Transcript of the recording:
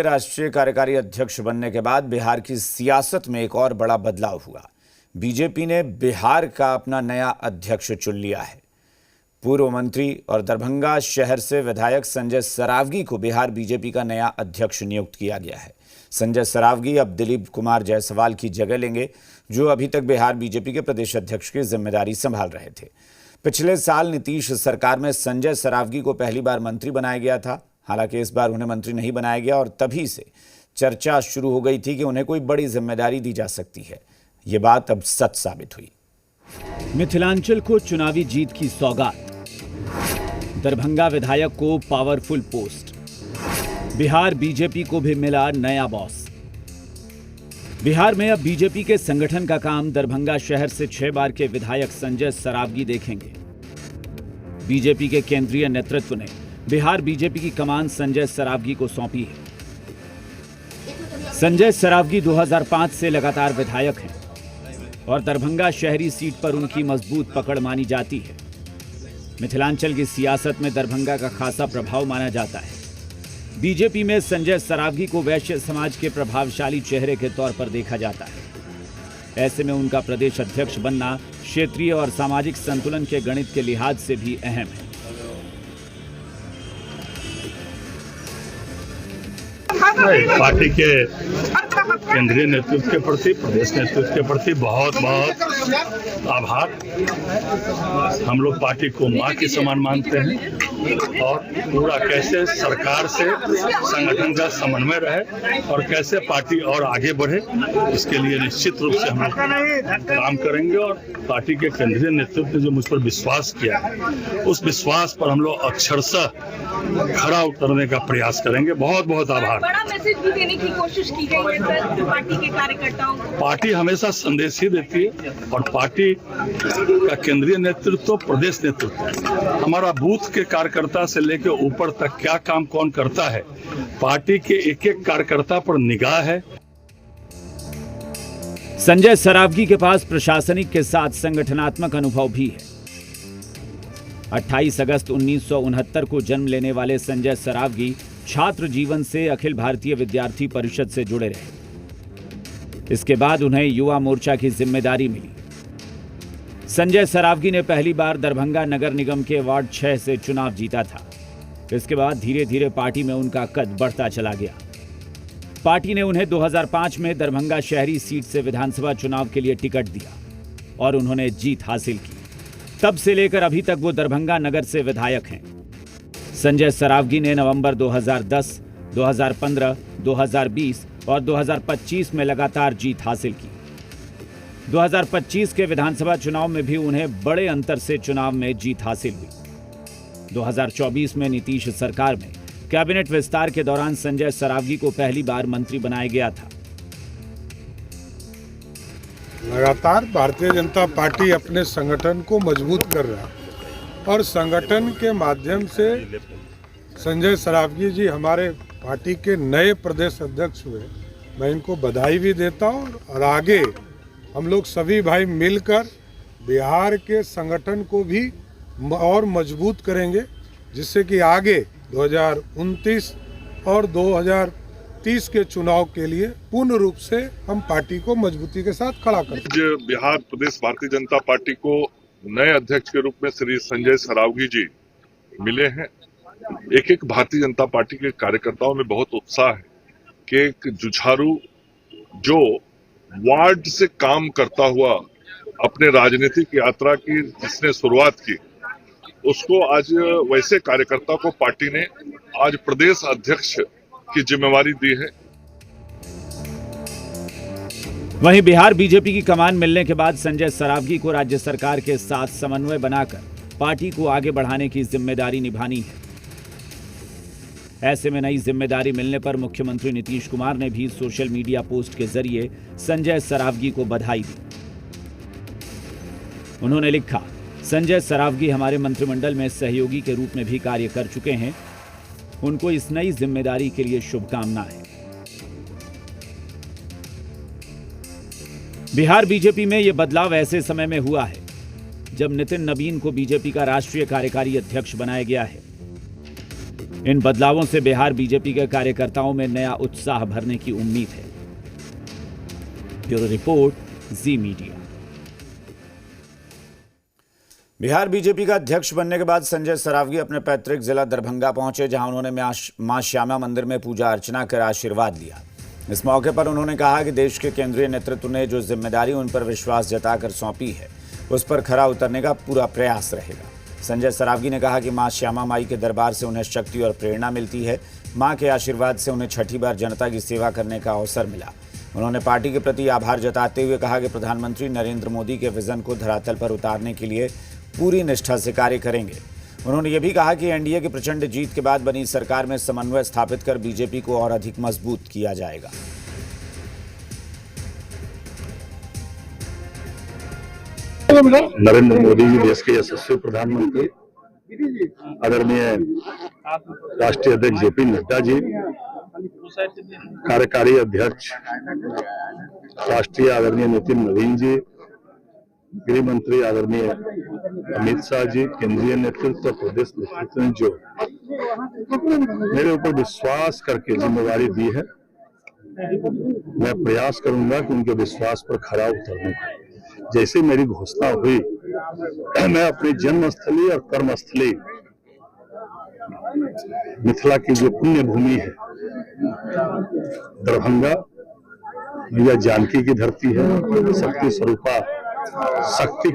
राष्ट्रीय कार्यकारी अध्यक्ष बनने के बाद बिहार की सियासत में एक और बड़ा बदलाव हुआ। बीजेपी ने बिहार का अपना नया अध्यक्ष चुन लिया है। पूर्व मंत्री और दरभंगा शहर से विधायक संजय सरावगी को बिहार बीजेपी का नया अध्यक्ष नियुक्त किया गया है। संजय सरावगी अब दिलीप कुमार जायसवाल की जगह लेंगे, जो अभी तक बिहार बीजेपी के प्रदेश अध्यक्ष की जिम्मेदारी संभाल रहे थे। पिछले साल नीतीश सरकार में संजय सरावगी को पहली बार मंत्री बनाया गया था। हालांकि इस बार उन्हें मंत्री नहीं बनाया गया और तभी से चर्चा शुरू हो गई थी कि उन्हें कोई बड़ी जिम्मेदारी दी जा सकती है। ये बात अब सच साबित हुई। मिथिलांचल को चुनावी जीत की सौगात, दरभंगा विधायक को पावरफुल पोस्ट, बिहार बीजेपी को भी मिला नया बॉस। बिहार में अब बीजेपी के संगठन का काम दरभंगा शहर से 6 बार के विधायक संजय सरावगी देखेंगे। बीजेपी के केंद्रीय नेतृत्व ने बिहार बीजेपी की कमान संजय सरावगी को सौंपी है। संजय सरावगी 2005 से लगातार विधायक हैं और दरभंगा शहरी सीट पर उनकी मजबूत पकड़ मानी जाती है। मिथिलांचल की सियासत में दरभंगा का खासा प्रभाव माना जाता है। बीजेपी में संजय सरावगी को वैश्य समाज के प्रभावशाली चेहरे के तौर पर देखा जाता है। ऐसे में उनका प्रदेश अध्यक्ष बनना क्षेत्रीय और सामाजिक संतुलन के गणित के लिहाज से भी अहम है। पार्टी के केंद्रीय नेतृत्व के प्रति, प्रदेश नेतृत्व के प्रति बहुत बहुत आभार। हम लोग पार्टी को मां के समान मानते हैं और पूरा कैसे सरकार से संगठन का समन्वय रहे और कैसे पार्टी और आगे बढ़े, इसके लिए निश्चित रूप से हम लोग काम करेंगे। और पार्टी के केंद्रीय नेतृत्व ने जो मुझ पर विश्वास किया है, उस विश्वास पर हम लोग अक्षरशः खरा उतरने का प्रयास करेंगे। बहुत बहुत आभार। बड़ा मैसेज भी देने की कोशिश की गई है सर पार्टी के कार्यकर्ताओं को। पार्टी हमेशा संदेश ही देती है और पार्टी का केंद्रीय नेतृत्व, प्रदेश नेतृत्व, हमारा बूथ के कार्यकर्ता से लेकर ऊपर तक क्या काम कौन करता है, पार्टी के एक एक कार्यकर्ता पर निगाह है। संजय सरावगी के पास प्रशासनिक के साथ संगठनात्मक अनुभव भी है। 28 अगस्त 1969 को जन्म लेने वाले संजय सरावगी छात्र जीवन से अखिल भारतीय विद्यार्थी परिषद से जुड़े रहे। इसके बाद उन्हें युवा मोर्चा की जिम्मेदारी मिली। संजय सरावगी ने पहली बार दरभंगा नगर निगम के वार्ड 6 से चुनाव जीता था। इसके बाद धीरे धीरे पार्टी में उनका कद बढ़ता चला गया। पार्टी ने उन्हें 2005 में दरभंगा शहरी सीट से विधानसभा चुनाव के लिए टिकट दिया और उन्होंने जीत हासिल की। तब से लेकर अभी तक वो दरभंगा नगर से विधायक हैं। संजय सरावगी ने नवंबर 2010, 2015, 2020 और 2025 में लगातार जीत हासिल की। 2025 के विधानसभा चुनाव में भी उन्हें बड़े अंतर से चुनाव में जीत हासिल हुई। 2024 में नीतीश सरकार में कैबिनेट विस्तार के दौरान संजय सरावगी को पहली बार मंत्री बनाया गया था। लगातार भारतीय जनता पार्टी अपने संगठन को मजबूत कर रहा है और संगठन के माध्यम से संजय सरावगी जी हमारे पार्टी के नए प्रदेश अध्यक्ष हुए। मैं इनको बधाई भी देता हूँ और आगे हम लोग सभी भाई मिलकर बिहार के संगठन को भी और मजबूत करेंगे, जिससे कि आगे 2029 और 2030 के चुनाव के लिए पूर्ण रूप से हम पार्टी को मजबूती के साथ खड़ा करें। बिहार प्रदेश भारतीय जनता पार्टी को नए अध्यक्ष के रूप में श्री संजय सरावगी जी मिले हैं। एक भारतीय जनता पार्टी के कार्यकर्ताओं में बहुत उत्साह है कि एक जुझारू जो वार्ड से काम करता हुआ अपने राजनीतिक यात्रा की जिसने शुरुआत की, उसको आज वैसे कार्यकर्ता को पार्टी ने आज प्रदेश अध्यक्ष की जिम्मेवारी दी है। वहीं बिहार बीजेपी की कमान मिलने के बाद संजय सरावगी को राज्य सरकार के साथ समन्वय बनाकर पार्टी को आगे बढ़ाने की जिम्मेदारी निभानी है। ऐसे में नई जिम्मेदारी मिलने पर मुख्यमंत्री नीतीश कुमार ने भी सोशल मीडिया पोस्ट के जरिए संजय सरावगी को बधाई दी। उन्होंने लिखा, संजय सरावगी हमारे मंत्रिमंडल में सहयोगी के रूप में भी कार्य कर चुके हैं। उनको इस नई जिम्मेदारी के लिए शुभकामनाएं। बिहार बीजेपी में यह बदलाव ऐसे समय में हुआ है जब नितिन नवीन को बीजेपी का राष्ट्रीय कार्यकारी अध्यक्ष बनाया गया है। इन बदलावों से बिहार बीजेपी के कार्यकर्ताओं में नया उत्साह भरने की उम्मीद है। ब्यूरो रिपोर्ट, जी मीडिया। बिहार बीजेपी का अध्यक्ष बनने के बाद संजय सरावगी अपने पैतृक जिला दरभंगा पहुंचे, जहां उन्होंने मां श्यामा मंदिर में पूजा अर्चना कर आशीर्वाद लिया। इस मौके पर उन्होंने कहा कि देश के केंद्रीय नेतृत्व ने जो जिम्मेदारी उन पर विश्वास जताकर सौंपी है, उस पर खरा उतरने का पूरा प्रयास रहेगा। संजय सरावगी ने कहा कि मां श्यामा माई के दरबार से उन्हें शक्ति और प्रेरणा मिलती है। मां के आशीर्वाद से उन्हें छठी बार जनता की सेवा करने का अवसर मिला। उन्होंने पार्टी के प्रति आभार जताते हुए कहा कि प्रधानमंत्री नरेंद्र मोदी के विजन को धरातल पर उतारने के लिए पूरी निष्ठा से कार्य करेंगे। उन्होंने ये भी कहा कि एनडीए की प्रचंड जीत के बाद बनी सरकार में समन्वय स्थापित कर बीजेपी को और अधिक मजबूत किया जाएगा। नरेंद्र मोदी जी देश के यशस्वी प्रधानमंत्री, आदरणीय राष्ट्रीय अध्यक्ष जेपी नड्डा जी, कार्यकारी अध्यक्ष राष्ट्रीय आदरणीय नितिन नवीन जी, गृह मंत्री आदरणीय अमित शाह जी, केंद्रीय नेतृत्व, प्रदेश नेतृत्व ने जो मेरे ऊपर विश्वास करके जिम्मेदारी दी है, मैं प्रयास करूंगा कि उनके विश्वास पर खरा उतरने का। जैसे मेरी घोषणा हुई, मैं अपनी जन्मस्थली और कर्मस्थली मिथिला की जो पुण्य भूमि है दरभंगा, मैया जानकी की धरती है, शक्ति स्वरूपा शक्ति